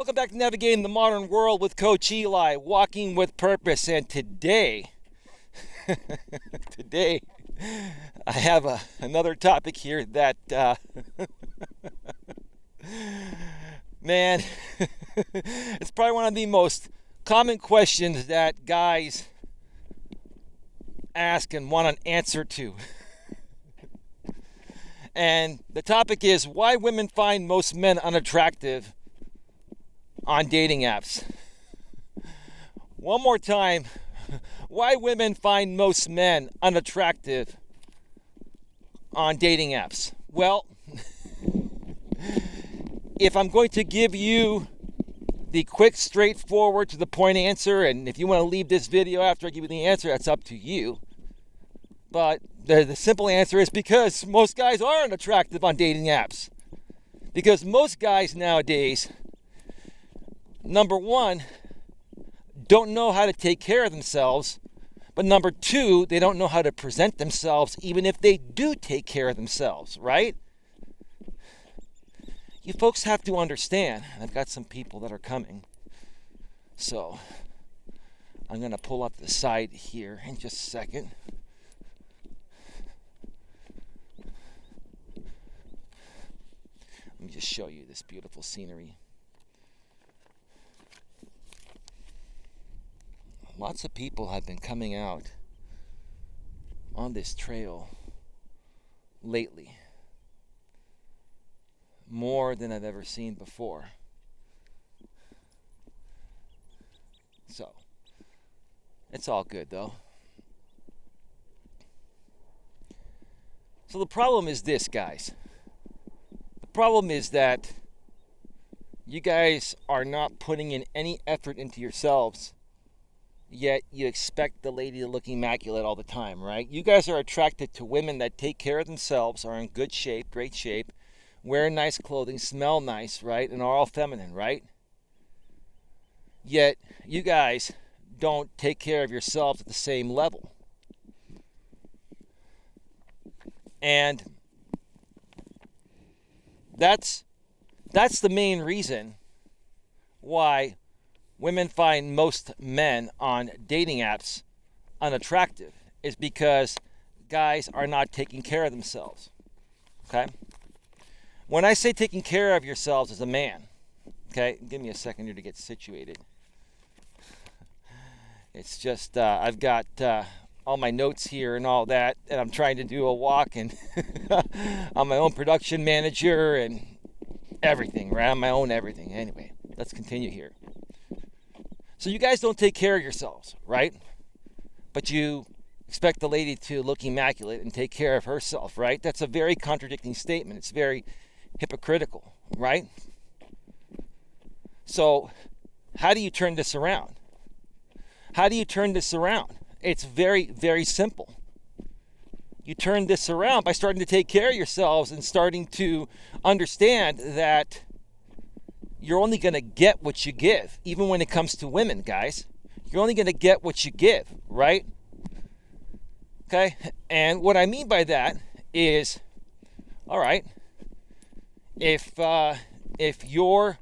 Welcome back to Navigating the Modern World with Coach Eli, walking with purpose. And today I have another topic here that, man, it's probably one of the most common questions that guys ask and want an answer to. And the topic is why women find most men unattractive on dating apps. One more time, why women find most men unattractive on dating apps. Well, if I'm going to give you the quick, straightforward, to the point answer, and if you want to leave this video after I give you the answer, that's up to you. But the simple answer is because most guys are unattractive on dating apps. Because most guys nowadays, number one, don't know how to take care of themselves. But number two, they don't know how to present themselves even if they do take care of themselves, right? You folks have to understand, and I've got some people that are coming. So I'm going to pull up the side here in just a second. Let me just show you this beautiful scenery. Lots of people have been coming out on this trail lately. More than I've ever seen before. So, it's all good though. So the problem is this, guys. The problem is that you guys are not putting in any effort into yourselves, yet you expect the lady to look immaculate all the time, right? You guys are attracted to women that take care of themselves, are in good shape, great shape, wear nice clothing, smell nice, right? And are all feminine, right? Yet you guys don't take care of yourselves at the same level. And that's the main reason why women find most men on dating apps unattractive, is because guys are not taking care of themselves. Okay? When I say taking care of yourselves as a man, okay, give me a second here to get situated. It's just, I've got all my notes here and all that, and I'm trying to do a walk, and I'm my own production manager and everything, right? I'm my own everything. Anyway, let's continue here. So you guys don't take care of yourselves, right? But you expect the lady to look immaculate and take care of herself, right? That's a very contradicting statement. It's very hypocritical, right? So how do you turn this around? How do you turn this around? It's very, very simple. You turn this around by starting to take care of yourselves and starting to understand that you're only going to get what you give, even when it comes to women, guys. You're only going to get what you give, right? Okay? And what I mean by that is, all right, if you're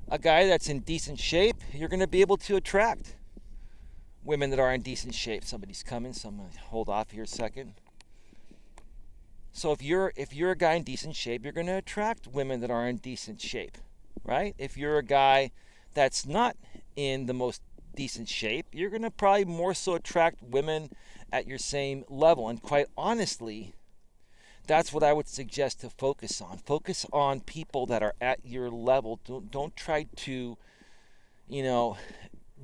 a guy that's in decent shape, you're going to be able to attract women that are in decent shape. Somebody's coming, so I'm going to hold off here a second. So if you're a guy in decent shape, you're going to attract women that are in decent shape, right? If you're a guy that's not in the most decent shape, you're going to probably more so attract women at your same level. And quite honestly, that's what I would suggest to focus on. Focus on people that are at your level. Don't try to,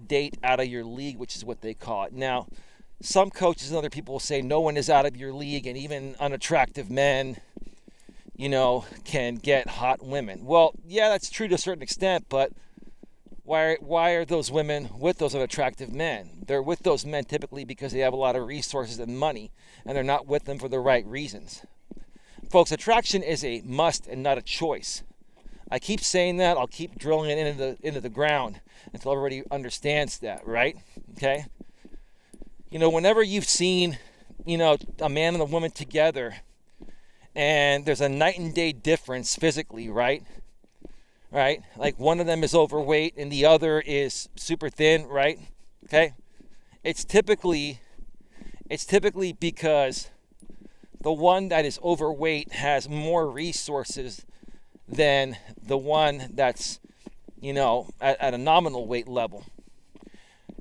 date out of your league, which is what they call it. Now, some coaches and other people will say no one is out of your league, and even unattractive men, can get hot women. Well, yeah, that's true to a certain extent, but why are those women with those unattractive men? They're with those men typically because they have a lot of resources and money, and they're not with them for the right reasons. Folks, attraction is a must and not a choice. I keep saying that. I'll keep drilling it into the ground until everybody understands that, right? Okay? Whenever you've seen, a man and a woman together, and there's a night and day difference physically, right? right? Like one of them is overweight and the other is super thin, right? Okay? It's typically because the one that is overweight has more resources than the one that's, at a nominal weight level.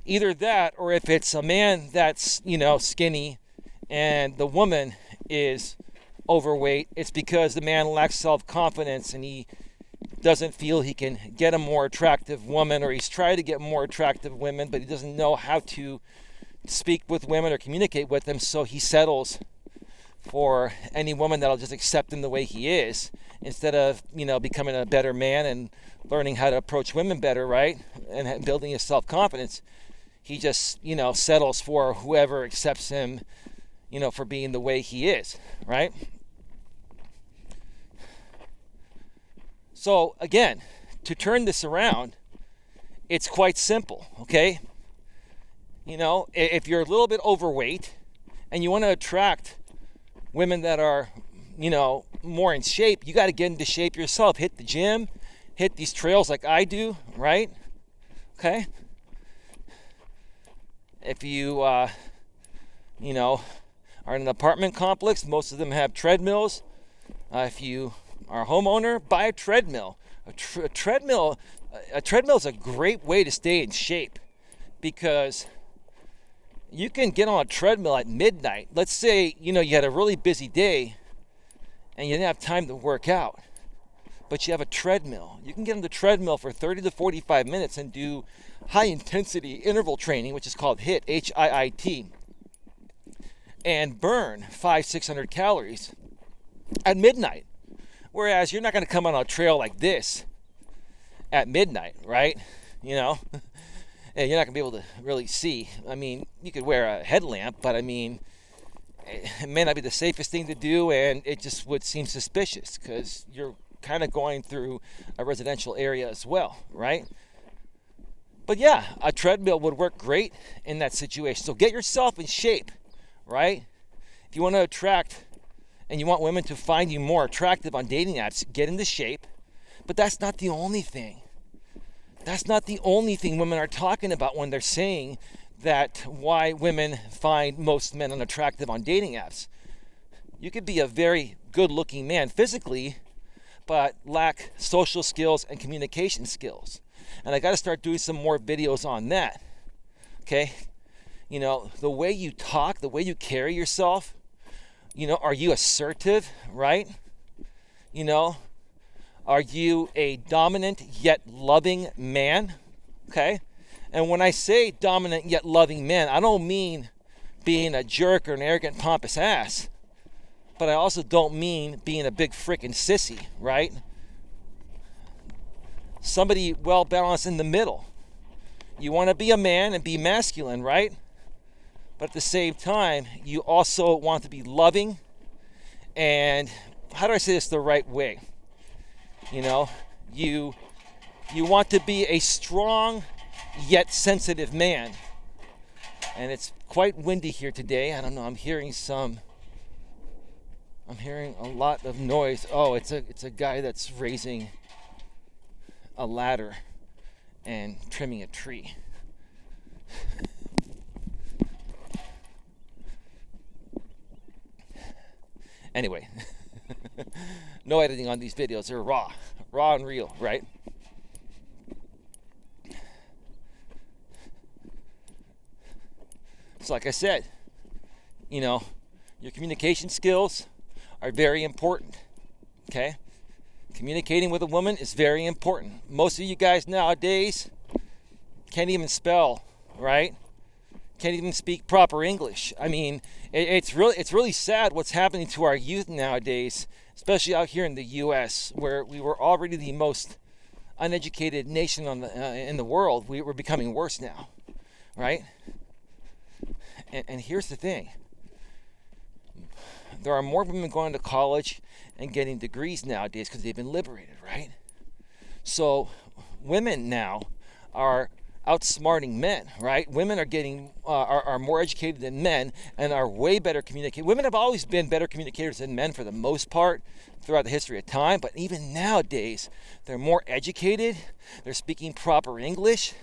Either that, or if it's a man that's, skinny and the woman is overweight, it's because the man lacks self-confidence and he doesn't feel he can get a more attractive woman, or he's tried to get more attractive women, but he doesn't know how to speak with women or communicate with them, so he settles for any woman that'll just accept him the way he is, instead of, becoming a better man and learning how to approach women better, right? And building his self-confidence. He just, settles for whoever accepts him, for being the way he is, right? So again, to turn this around, it's quite simple, okay? If you're a little bit overweight and you want to attract women that are, more in shape, you got to get into shape yourself. Hit the gym, hit these trails like I do, right? Okay? If you, are in an apartment complex, most of them have treadmills. If you are a homeowner, buy a treadmill. A treadmill is a great way to stay in shape, because you can get on a treadmill at midnight. Let's say, you had a really busy day and you didn't have time to work out, but you have a treadmill. You can get on the treadmill for 30 to 45 minutes and do high intensity interval training, which is called HIIT, H-I-I-T, and burn 500-600 calories at midnight. Whereas you're not going to come on a trail like this at midnight, right? And you're not going to be able to really see. I mean, you could wear a headlamp, but I mean, it may not be the safest thing to do, and it just would seem suspicious because you're kind of going through a residential area as well, right? But yeah, a treadmill would work great in that situation. So get yourself in shape, right? If you want to attract and you want women to find you more attractive on dating apps, get into shape. But that's not the only thing. That's not the only thing women are talking about when they're saying that why women find most men unattractive on dating apps. You could be a very good-looking man physically, but lack social skills and communication skills. And I got to start doing some more videos on that. Okay? The way you talk, the way you carry yourself, are you assertive, right? Are you a dominant yet loving man? Okay? And when I say dominant yet loving man, I don't mean being a jerk or an arrogant, pompous ass. But I also don't mean being a big frickin' sissy, right? Somebody well balanced in the middle. You want to be a man and be masculine, right? But at the same time, you also want to be loving. And how do I say this the right way? You want to be a strong yet sensitive man. And it's quite windy here today. I don't know, I'm hearing a lot of noise. Oh, it's a guy that's raising a ladder and trimming a tree. Anyway, no editing on these videos. They're raw and real, right? So like I said, your communication skills are very important, okay? Communicating with a woman is very important. Most of you guys nowadays can't even spell, right? Can't even speak proper English. I mean, it's really sad what's happening to our youth nowadays, especially out here in the U.S., where we were already the most uneducated nation in the world. We're becoming worse now, right? And here's the thing. There are more women going to college and getting degrees nowadays because they've been liberated, right? So women now are outsmarting men, right? Women are getting are more educated than men and are way better communicators. Women have always been better communicators than men for the most part throughout the history of time, but even nowadays, they're more educated, they're speaking proper English,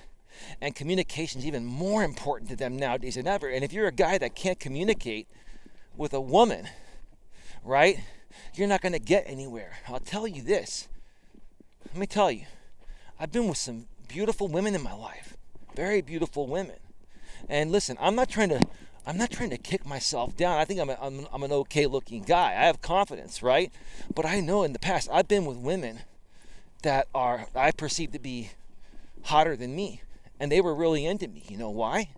and communication is even more important to them nowadays than ever. And if you're a guy that can't communicate with a woman, right, you're not going to get anywhere. I'll tell you this. Let me tell you, I've been with some beautiful women in my life, very beautiful women. And listen, I'm not trying to kick myself down. I think I'm an okay looking guy. I have confidence, right? But I know in the past I've been with women that I perceive to be hotter than me, and they were really into me. You know why?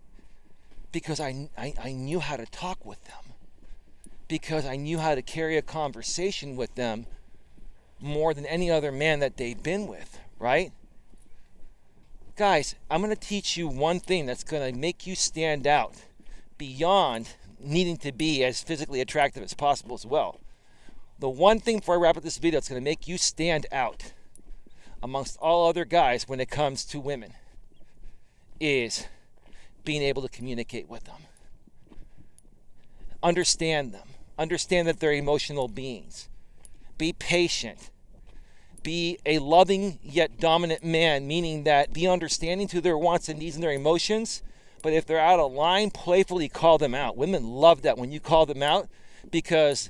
Because I knew how to talk with them, because I knew how to carry a conversation with them more than any other man that they'd been with, right? Guys, I'm going to teach you one thing that's going to make you stand out beyond needing to be as physically attractive as possible as well. The one thing before I wrap up this video that's going to make you stand out amongst all other guys when it comes to women is being able to communicate with them. Understand them. Understand that they're emotional beings. Be patient. Be a loving yet dominant man, meaning that be understanding to their wants and needs and their emotions. But if they're out of line, playfully call them out. Women love that when you call them out, because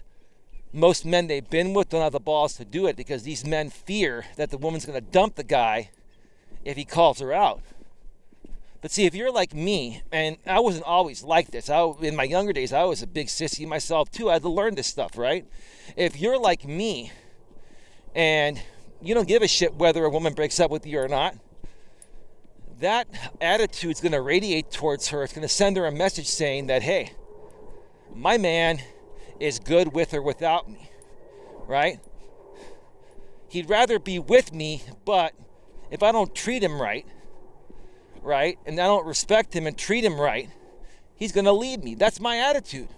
most men they've been with don't have the balls to do it, because these men fear that the woman's going to dump the guy if he calls her out. But see, if you're like me, and I wasn't always like this. In my younger days, I was a big sissy myself too. I had to learn this stuff, right? If you're like me and you don't give a shit whether a woman breaks up with you or not, that attitude's going to radiate towards her. It's going to send her a message saying that, hey, my man is good with or without me, right? He'd rather be with me, but if I don't treat him right, and I don't respect him and treat him right, he's going to leave me. That's my attitude.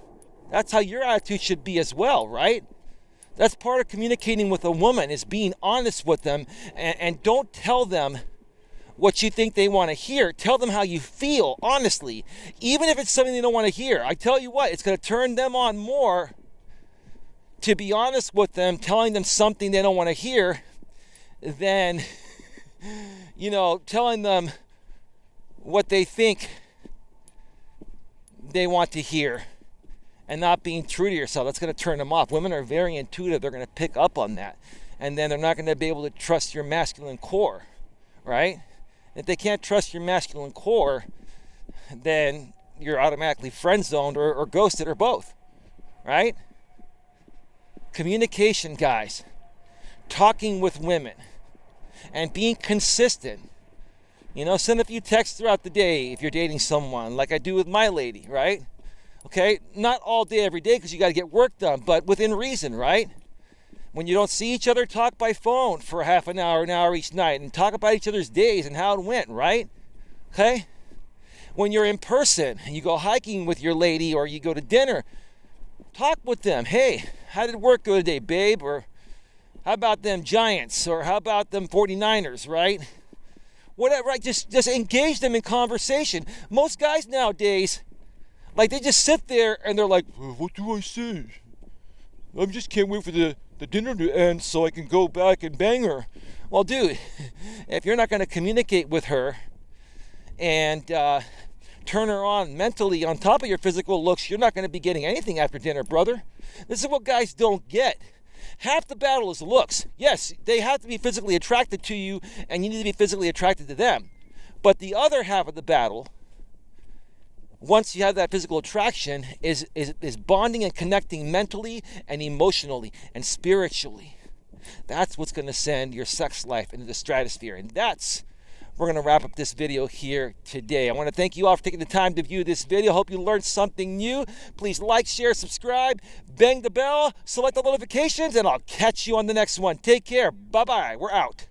That's how your attitude should be as well, right? That's part of communicating with a woman, is being honest with them, and don't tell them what you think they want to hear. Tell them how you feel, honestly. Even if it's something they don't want to hear. I tell you what, it's going to turn them on more to be honest with them, telling them something they don't want to hear, than, telling them what they think they want to hear and not being true to yourself. That's going to turn them off. Women are very intuitive. They're going to pick up on that. And then they're not going to be able to trust your masculine core, right? If they can't trust your masculine core, then you're automatically friend-zoned or ghosted or both, right? Communication, guys. Talking with women and being consistent. Send a few texts throughout the day if you're dating someone, like I do with my lady, right? Okay, not all day, every day, because you got to get work done, but within reason, right? When you don't see each other, talk by phone for half an hour each night, and talk about each other's days and how it went, right? Okay? When you're in person and you go hiking with your lady or you go to dinner, talk with them. Hey, how did work go today, babe? Or how about them Giants? Or how about them 49ers, right? Whatever, right? Just engage them in conversation. Most guys nowadays, they just sit there and they're like, well, what do I say? I just can't wait for the dinner to end so I can go back and bang her. Well, dude, if you're not going to communicate with her and turn her on mentally on top of your physical looks, you're not going to be getting anything after dinner, brother. This is what guys don't get. Half the battle is looks. Yes, they have to be physically attracted to you, and you need to be physically attracted to them. But the other half of the battle, once you have that physical attraction, is bonding and connecting mentally and emotionally and spiritually. That's what's going to send your sex life into the stratosphere. And we're going to wrap up this video here today. I want to thank you all for taking the time to view this video. Hope you learned something new. Please like, share, subscribe, bang the bell, select the notifications, and I'll catch you on the next one. Take care. Bye-bye. We're out.